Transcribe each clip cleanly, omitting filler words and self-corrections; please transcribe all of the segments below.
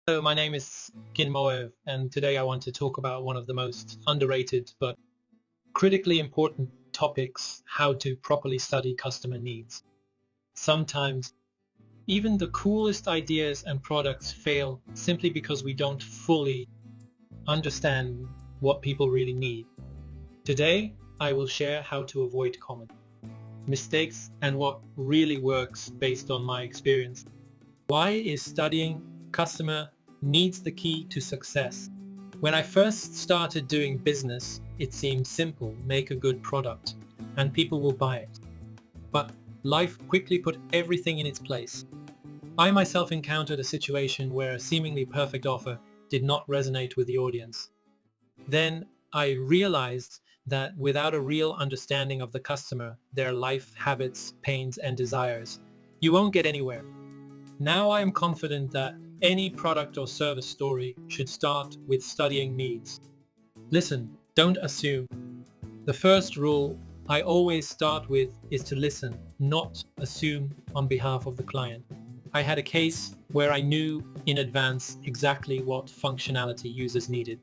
Hello, my name is Kinmoev, and today I want to talk about one of the most underrated but critically important topics: how to properly study customer needs. Sometimes, even the coolest ideas and products fail simply because we don't fully understand what people really need. Today, I will share how to avoid common mistakes and what really works based on my experience. Why is studying customer needs the key to success? When I first started doing business, it seemed simple: make a good product and people will buy it. But life quickly put everything in its place. I myself encountered a situation where a seemingly perfect offer did not resonate with the audience. Then I realized that without a real understanding of the customer, their life habits, pains, and desires, you won't get anywhere. Now I am confident that any product or service story should start with studying needs. Listen, don't assume. The first rule I always start with is to listen, not assume on behalf of the client. I had a case where I knew in advance exactly what functionality users needed.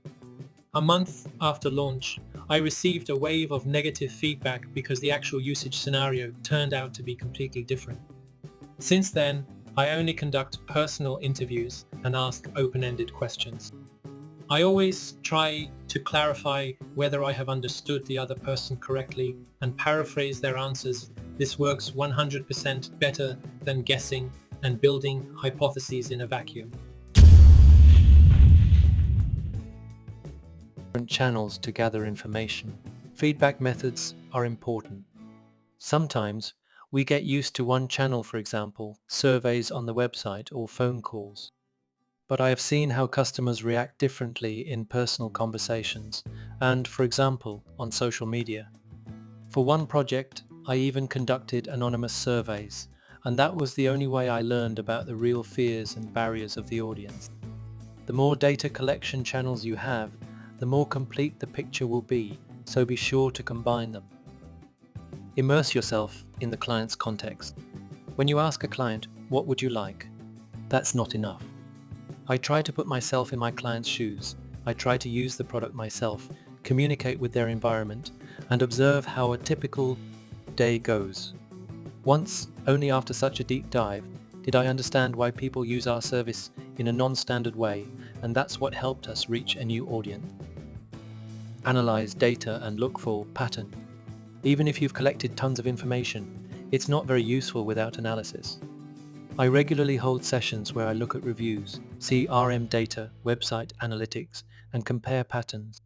A month after launch, I received a wave of negative feedback because the actual usage scenario turned out to be completely different. Since then, I only conduct personal interviews and ask open-ended questions. I always try to clarify whether I have understood the other person correctly and paraphrase their answers. This works 100% better than guessing and building hypotheses in a vacuum. Different channels to gather information. Feedback methods are important. Sometimes we get used to one channel, for example, surveys on the website or phone calls. But I have seen how customers react differently in personal conversations and, for example, on social media. For one project, I even conducted anonymous surveys, and that was the only way I learned about the real fears and barriers of the audience. The more data collection channels you have, the more complete the picture will be, so be sure to combine them. Immerse yourself in the client's context. When you ask a client, "What would you like?" that's not enough. I try to put myself in my client's shoes. I try to use the product myself, communicate with their environment, and observe how a typical day goes. Once, only after such a deep dive, did I understand why people use our service in a non-standard way, and that's what helped us reach a new audience. Analyze data and look for patterns. Even if you've collected tons of information, it's not very useful without analysis. I regularly hold sessions where I look at reviews, see RM data, website analytics, and compare patterns.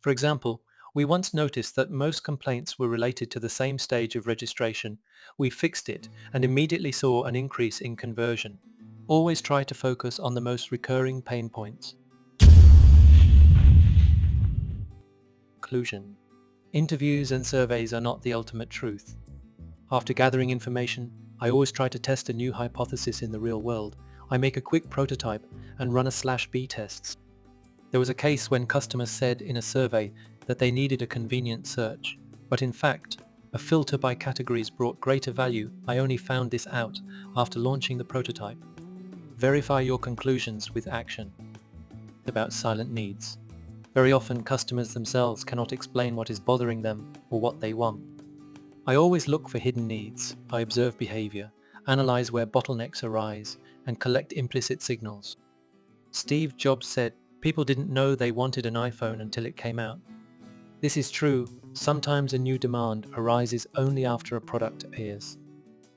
For example, we once noticed that most complaints were related to the same stage of registration. We fixed it and immediately saw an increase in conversion. Always try to focus on the most recurring pain points. Conclusion. Interviews and surveys are not the ultimate truth. After gathering information, I always try to test a new hypothesis in the real world. I make a quick prototype and run a/B tests. There was a case when customers said in a survey that they needed a convenient search, but in fact, a filter by categories brought greater value. I only found this out after launching the prototype. Verify your conclusions with action. About silent needs. Very often customers themselves cannot explain what is bothering them or what they want. I always look for hidden needs. I observe behavior, analyze where bottlenecks arise, and collect implicit signals. Steve Jobs said, "People didn't know they wanted an iPhone until it came out." This is true. Sometimes a new demand arises only after a product appears.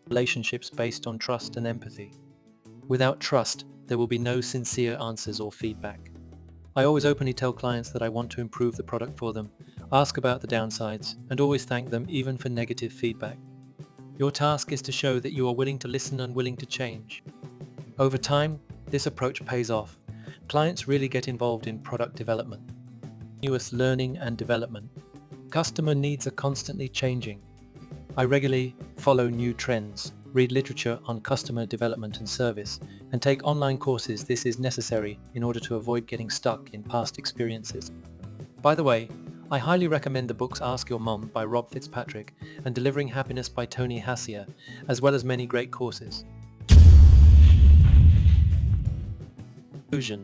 Relationships based on trust and empathy. Without trust, there will be no sincere answers or feedback. I always openly tell clients that I want to improve the product for them, ask about the downsides, and always thank them even for negative feedback. Your task is to show that you are willing to listen and willing to change. Over time, this approach pays off. Clients really get involved in product development, continuous learning and development. Customer needs are constantly changing. I regularly follow new trends, read literature on customer development and service, and take online courses. This is necessary in order to avoid getting stuck in past experiences. By the way, I highly recommend the books Ask Your Mom by Rob Fitzpatrick and Delivering Happiness by Tony Hassier, as well as many great courses. Conclusion.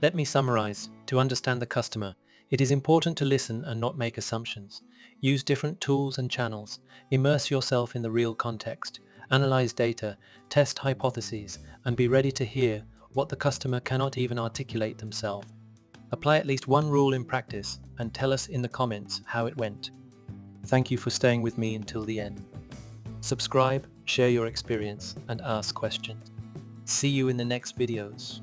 Let me summarize. To understand the customer, it is important to listen and not make assumptions. Use different tools and channels. Immerse yourself in the real context. Analyze data, test hypotheses, and be ready to hear what the customer cannot even articulate themselves. Apply at least one rule in practice and tell us in the comments how it went. Thank you for staying with me until the end. Subscribe, share your experience, and ask questions. See you in the next videos.